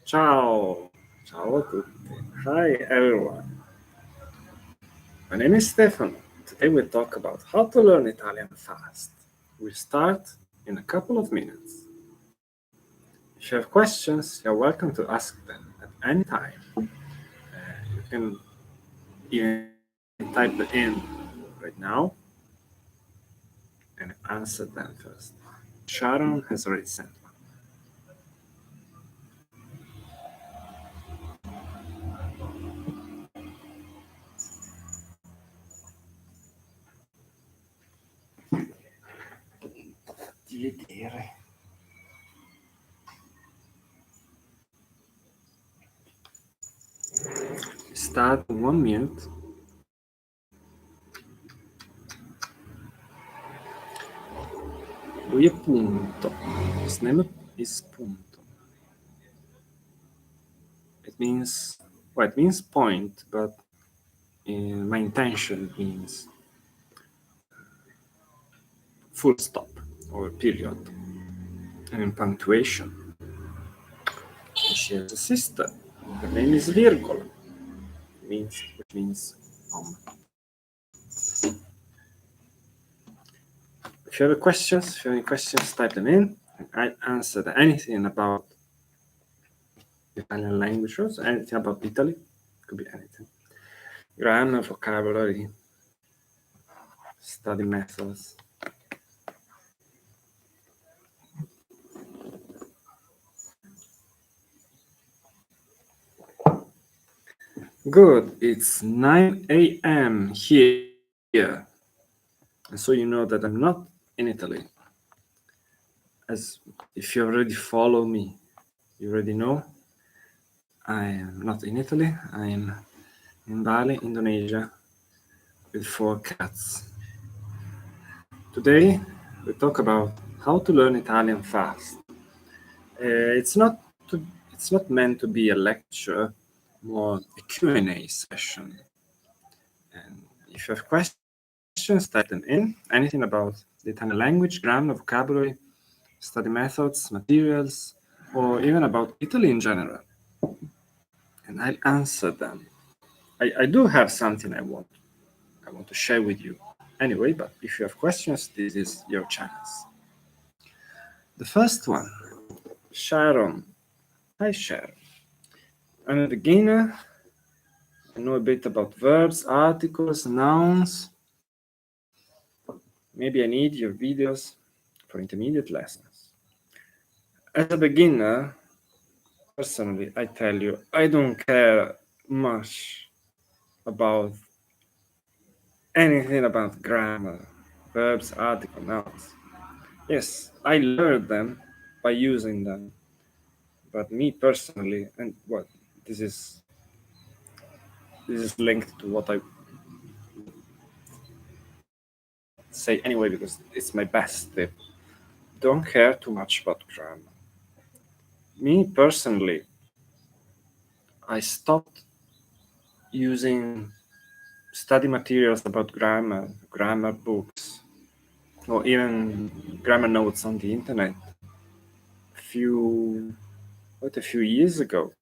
Ciao, ciao a tutti. Hi everyone. My name is Stefano. Today we'll talk about how to learn Italian fast. We'll start in a couple of minutes. If you have questions, you're welcome to ask them at any time. You can even type them in right now and answer them first. Sharon has already sent one. Start in 1 minute. Lui è punto. His name is punto. It means point, but my intention means full stop or period. And in punctuation, she has a sister. Her name is virgola, which means comma. If you have any questions, type them in. And I answer anything about Italian language, also anything about Italy. Could be anything. Grammar, vocabulary, study methods. Good. It's 9 a.m. here. And so you know that I'm not in Italy. As if you already follow me, you already know I am not in Italy. I am in Bali, Indonesia, with 4 cats. Today we talk about how to learn Italian fast. It's not meant to be a lecture, more a Q&A session. And if you have questions, type them in. Anything about the Italian language, grammar, vocabulary, study methods, materials, or even about Italy in general. And I'll answer them. I do have something I want to share with you anyway, but if you have questions, this is your chance. The first one, Sharon. Hi, Sharon. I'm a beginner. I know a bit about verbs, articles, nouns. Maybe I need your videos for intermediate lessons. As a beginner, personally, I tell you, I don't care much about anything about grammar, verbs, article, nouns. Yes, I learned them by using them. But me personally, and what this is linked to what I say anyway, because it's my best tip. Don't care too much about grammar. Me personally, I stopped using study materials about grammar books, or even grammar notes on the internet quite a few years ago.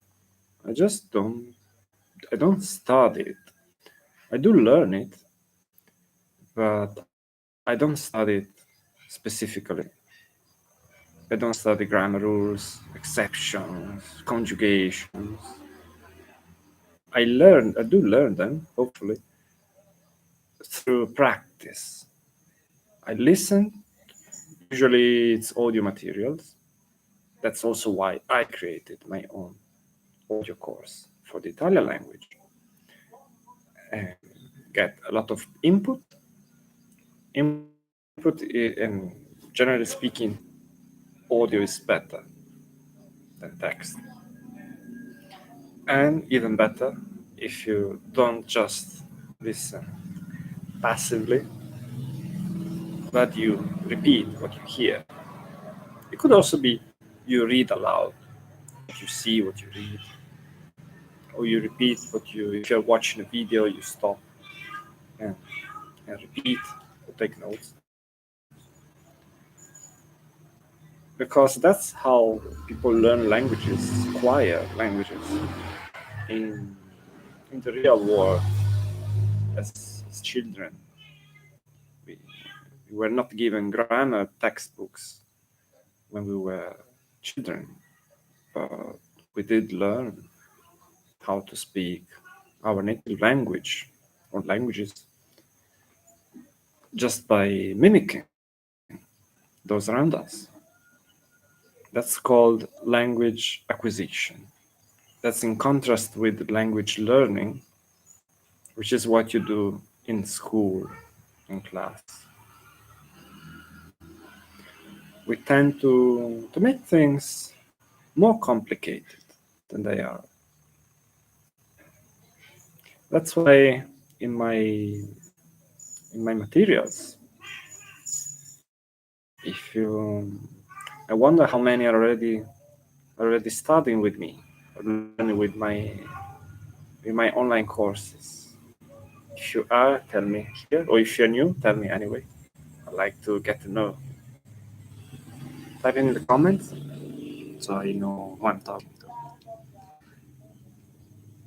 I don't study it. I do learn it, but I don't study it specifically. I don't study grammar rules, exceptions, conjugations. I do learn them, hopefully, through practice. I listen, usually it's audio materials. That's also why I created my own audio course for the Italian language. And get a lot of input. And generally speaking, audio is better than text. And even better if you don't just listen passively, but you repeat what you hear. It could also be you read aloud, what you see, what you read, or you repeat if you're watching a video, you stop and repeat or take notes. because that's how people learn languages, acquire languages in the real world as children. We, we were not given grammar textbooks when we were children, but we did learn how to speak our native language or languages just by mimicking those around us. That's called language acquisition. That's in contrast with language learning, which is what you do in school, in class. We tend to make things more complicated than they are. That's why in my materials, if you, I wonder how many are already studying with me, or learning with my online courses. If you are, tell me here, or if you're new, tell me anyway. I'd like to get to know. Type in the comments so I know who I'm talking to.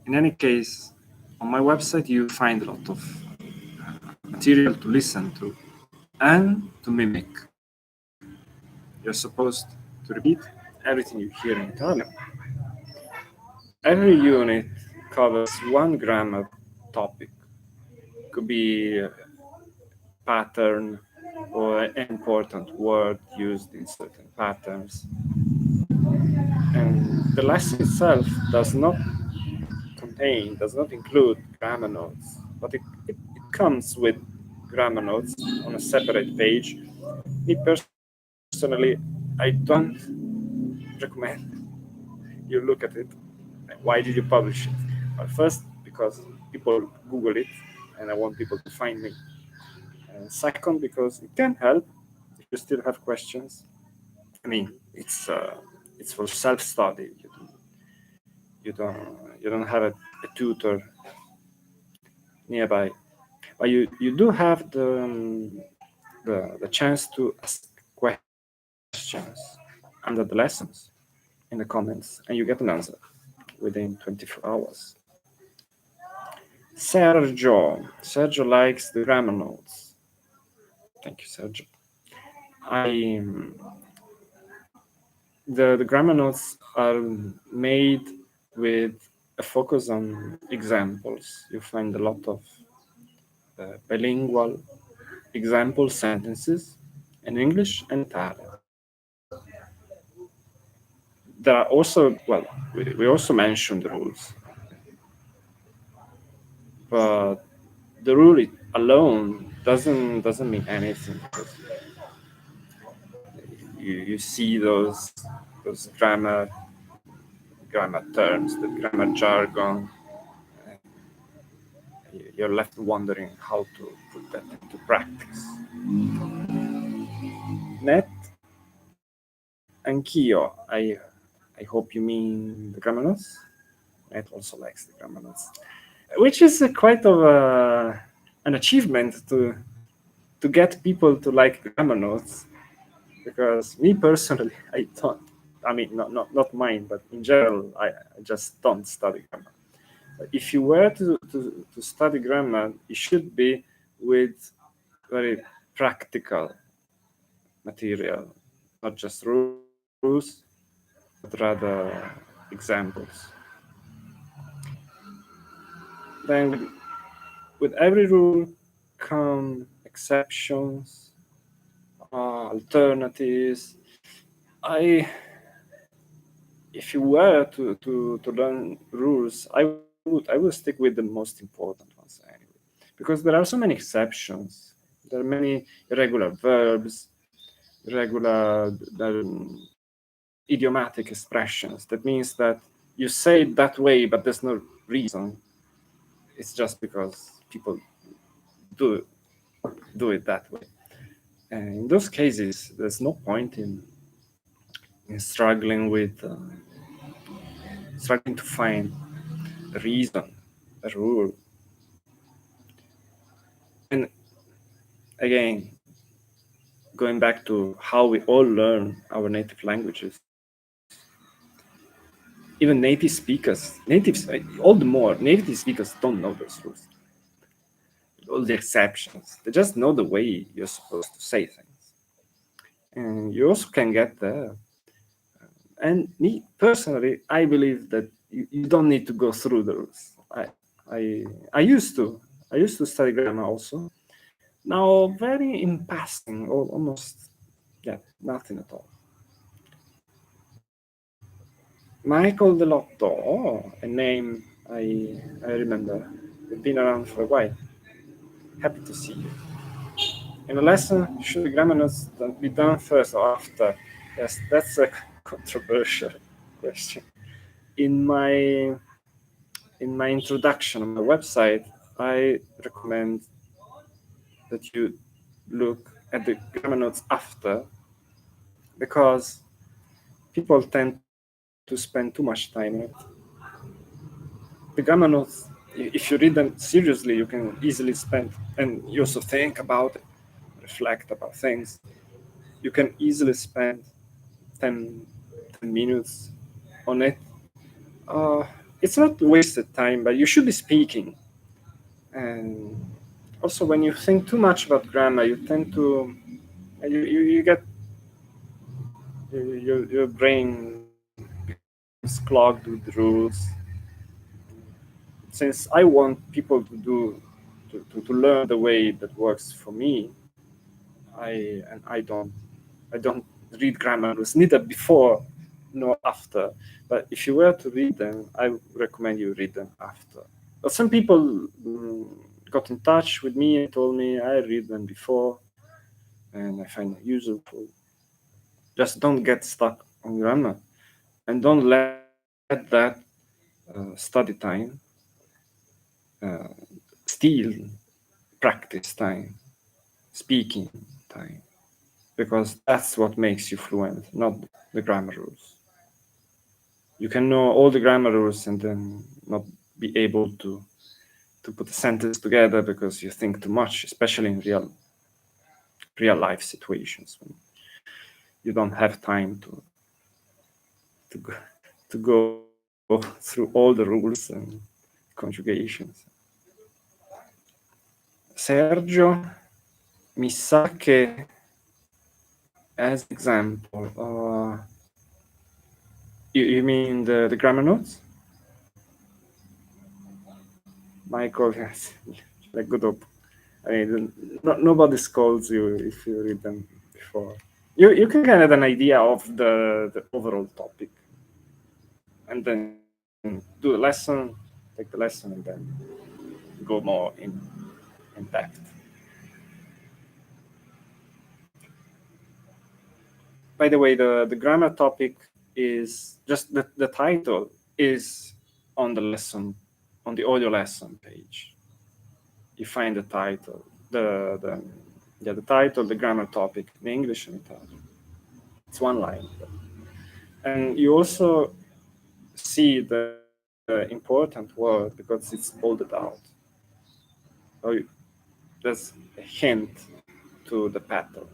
In any case, on my website you find a lot of material to listen to and to mimic. You're supposed to repeat everything you hear in Italian. Every unit covers one grammar topic. Could be a pattern or an important word used in certain patterns. And the lesson itself does not include grammar notes, but it comes with grammar notes on a separate page. Me personally, I don't recommend you look at it. Why did you publish it? Well, first, because people Google it, and I want people to find me. And second, because it can help if you still have questions. I mean, it's for self-study. You don't you don't have a tutor nearby, but you do have the chance to ask questions under the lessons in the comments, and you get an answer within 24 hours. Sergio likes the grammar notes. Thank you, Sergio. I the grammar notes are made with a focus on examples. You find a lot of bilingual example sentences in English and Italian. There are also, well, we also mentioned the rules, but the rule alone doesn't mean anything. You see those grammar terms, the grammar jargon. You're left wondering how to put that into practice. Net, anch'io. I hope you mean the grammar notes. Net also likes the grammar notes, which is quite of an achievement to get people to like grammar notes. Because me personally, I don't. I mean, not mine, but in general, I just don't study grammar. But if you were to study grammar, it should be with very practical material, not just rules, but rather examples. Then with every rule come exceptions, alternatives. If you were to learn rules, I would stick with the most important ones anyway, because there are so many exceptions. There are many irregular verbs, irregular idiomatic expressions. That means that you say it that way, but there's no reason. It's just because people do it that way. And in those cases, there's no point in struggling to find a reason, a rule. And again, going back to how we all learn our native languages, even native speakers, all the more, native speakers don't know those rules, all the exceptions. They just know the way you're supposed to say things. And you also can get there. And me, personally, I believe that you don't need to go through the rules. I used to. I used to study grammar also. Now, very in passing, or almost, yeah, nothing at all. Michael Delotto, a name I remember. You've been around for a while. Happy to see you. In a lesson, should the grammar notes be done first or after? Yes, that's a controversial question. In my introduction on my website, I recommend that you look at the grammar notes after, because people tend to spend too much time in it. The grammar notes, if you read them seriously, you can easily spend, and you also think about it, reflect about things. You can easily spend 10 minutes on it. It's not wasted time, but you should be speaking. And also, when you think too much about grammar, you tend to you get your brain becomes clogged with rules. Since I want people to learn the way that works for me, I don't read grammar rules neither before nor after. But if you were to read them, I recommend you read them after. But some people got in touch with me and told me I read them before, and I find it useful. Just don't get stuck on grammar, and don't let that study time steal practice time, speaking time, because that's what makes you fluent, not the grammar rules. You can know all the grammar rules and then not be able to put a sentence together because you think too much, especially in real life situations when you don't have time to go through all the rules and conjugations. Sergio, mi sa che as example, you mean the grammar notes? Michael, yes, like good up. I mean, nobody scolds you if you read them before. You can get an idea of the overall topic, and then do the lesson, take the lesson, and then go more in depth. By the way, the grammar topic is just the title is on the lesson, on the audio lesson page. You find the title, the title, the grammar topic in English and Italian. It's one line, and you also see the important word because it's bolded out. So there's a hint to the pattern.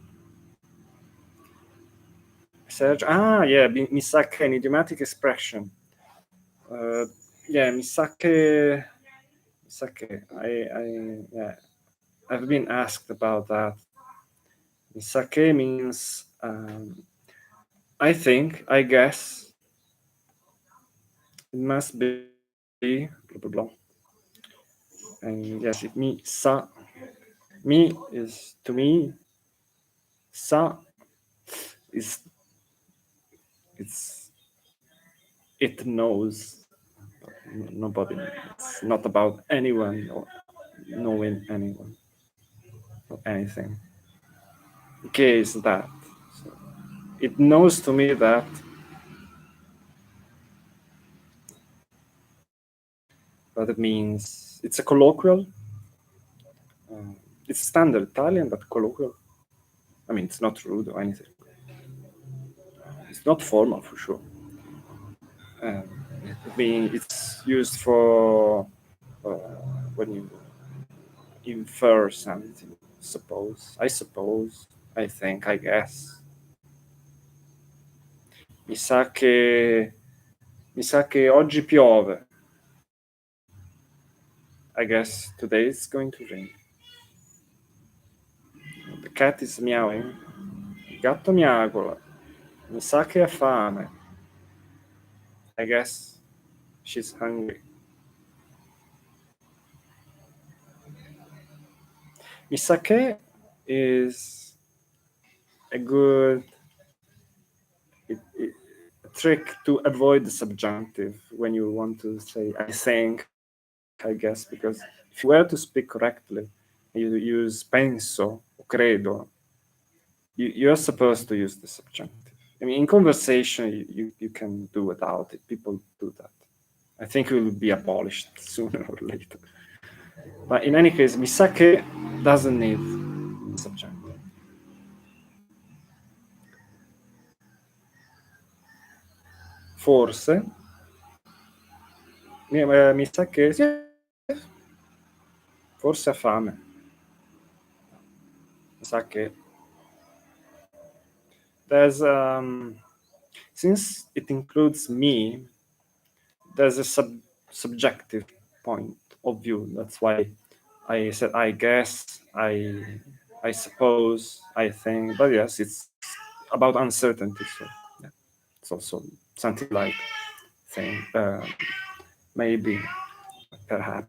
Search. Yeah, mi sa che an idiomatic expression. Yeah, mi sa che yeah, I've been asked about that. Mi sa che means I think, I guess, it must be blah blah blah. And yes, it me sa. Me is to me. Sa is it knows. Nobody. It's not about anyone or knowing anyone or anything. Okay, is that. So it knows to me that. But it means it's a colloquial. It's standard Italian, but colloquial. I mean, it's not rude or anything. It's not formal for sure. It's used for when you infer something. I suppose. I guess. Mi sa che oggi piove. I guess today it's going to rain. The cat is meowing. Il gatto miagola. Mi sa che ha fame. I guess she's hungry. Mi sa che is a good trick to avoid the subjunctive when you want to say I think, I guess, because if you were to speak correctly, you use penso or credo, you're supposed to use the subjunctive. I mean, in conversation, you can do without it. People do that. I think it will be abolished sooner or later. But in any case, mi sa che doesn't need subjunctive. Forse, mi sa che forse ha fame. Mi sa che there's since it includes me, there's a subjective point of view. That's why I said I guess, I suppose, I think. But yes, it's about uncertainty. So yeah, it's also something like think, maybe, perhaps.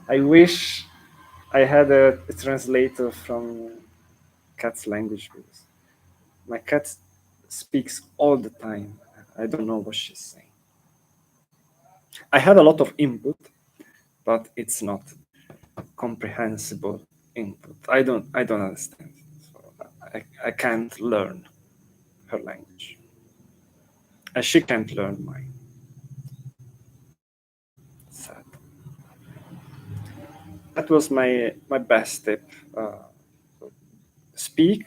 I wish I had a translator from cat's language because my cat speaks all the time. I don't know what she's saying. I had a lot of input, but it's not comprehensible input. I don't understand. So I can't learn her language. And she can't learn mine. Sad. That was my best tip. Speak,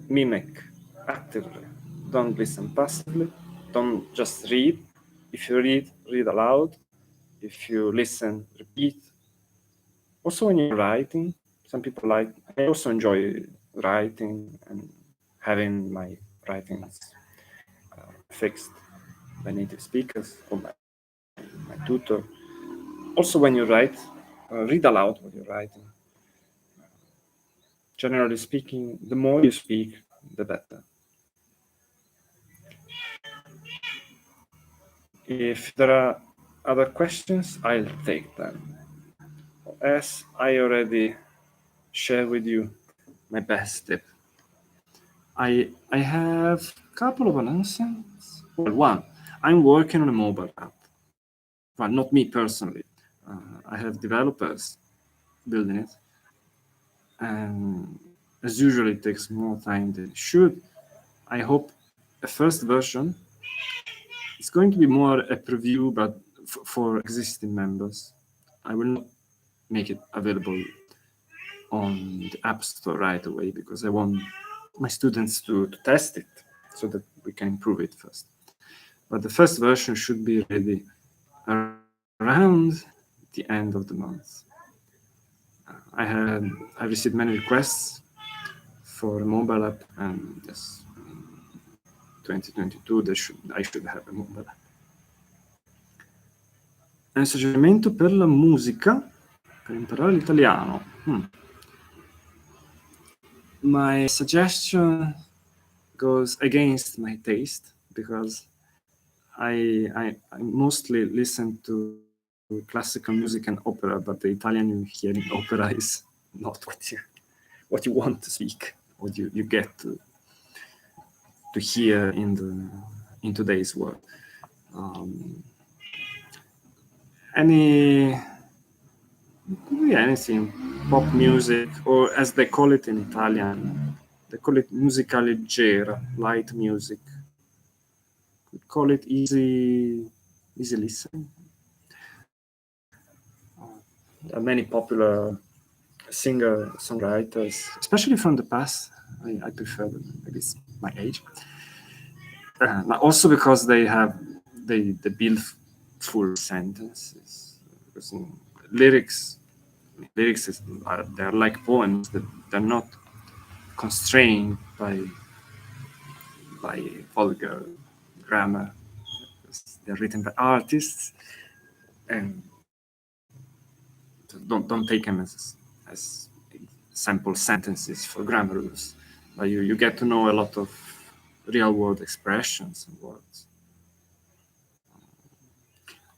mimic actively. Don't listen passively. Don't just read. If you read aloud. If you listen, repeat. Also, when you're writing, some people like. I also enjoy writing and having my writings fixed by native speakers or my tutor. Also, when you write, read aloud what you're writing. Generally speaking, the more you speak, the better. If there are other questions, I'll take them. As I already shared with you my best tip, I have a couple of announcements. Well, one, I'm working on a mobile app. Well, not me personally. I have developers building it. And as usual, it takes more time than it should. I hope a first version is going to be more a preview, but for existing members. I will not make it available on the App Store right away because I want my students to test it so that we can improve it first. But the first version should be ready around the end of the month. I received many requests for a mobile app, and yes, 2022 I should have a mobile app. Un suggerimento per la musica per imparare l'italiano. My suggestion goes against my taste because I mostly listen to classical music and opera, but the Italian you hear in opera is not what you want to speak, what you get to hear in today's world. Anything, pop music, or as they call it in Italian, they call it musica leggera, light music. Could call it easy listening. There are many popular singer-songwriters, especially from the past. I prefer them. Maybe it's my age. But also because they build full sentences. Because lyrics lyrics they're like poems, that they're not constrained by vulgar grammar. They're written by artists, and don't take them as sample sentences for grammar rules. But you get to know a lot of real world expressions and words.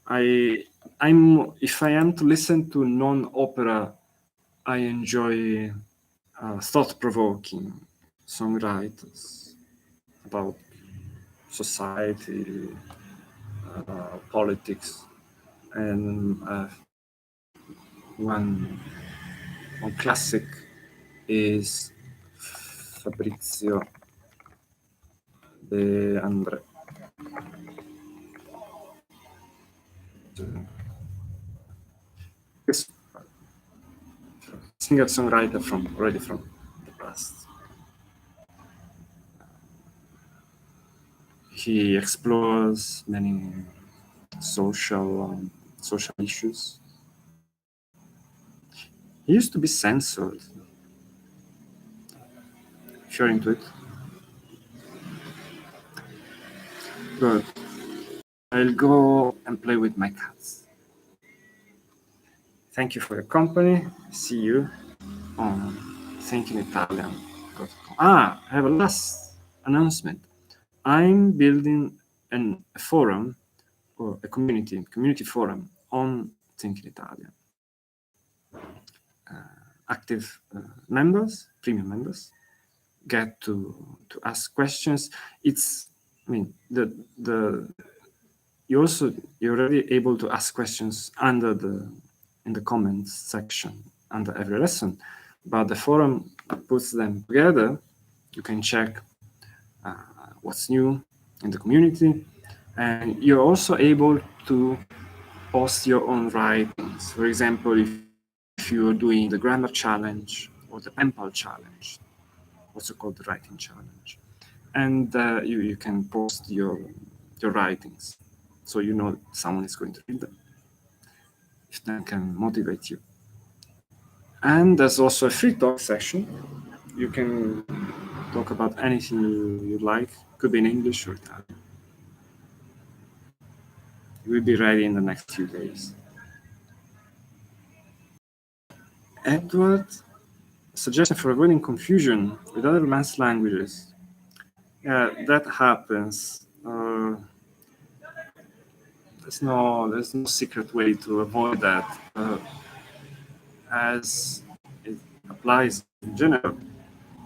If I am to listen to non-opera, I enjoy thought-provoking songwriters about society, politics, and one classic is Fabrizio De André. Singer-songwriter already from the past. He explores many social issues. He used to be censored. If you're into it. Good. I'll go and play with my cats. Thank you for your company. See you on thinkinitalian.com. I have a last announcement. I'm building a forum or a community forum on Thinking Italian. Active members, premium members, get to ask questions. You're already able to ask questions in the comments section under every lesson, but the forum puts them together. You can check what's new in the community, and you're also able to post your own writings. For example, if you're doing the grammar challenge or the PenPal challenge, also called the writing challenge, and you can post your writings, so you know someone is going to read them. If that can motivate you. And there's also a free talk session. You can talk about anything you like. Could be in English or Italian. It will be ready in the next few days. Edward, suggestion for avoiding confusion with other advanced languages. Yeah, that happens. There's no secret way to avoid that. As it applies in general,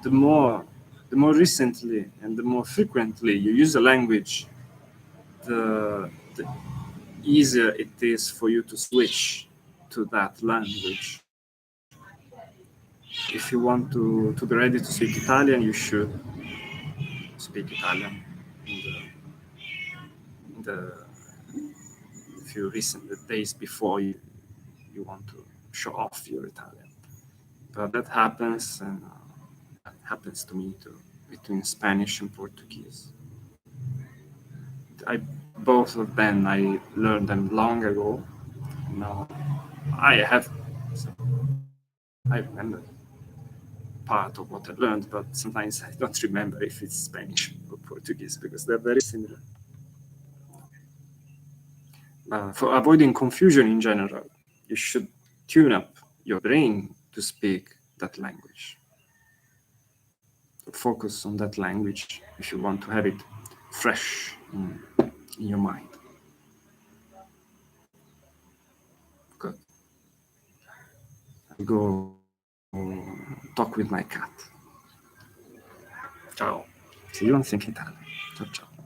the more recently and the more frequently you use a language, the easier it is for you to switch to that language. If you want to be ready to speak Italian, you should speak Italian in the few recent days before you want to show off your Italian. But that happens, and happens to me too, between Spanish and Portuguese. Both of them, I learned them long ago. Now I remember part of what I learned, but sometimes I don't remember if it's Spanish or Portuguese because they're very similar. For avoiding confusion in general, you should tune up your brain to speak that language. Focus on that language if you want to have it fresh in your mind. Good. I'll go talk with my cat. Ciao. See you on Think Italian. Ciao, ciao.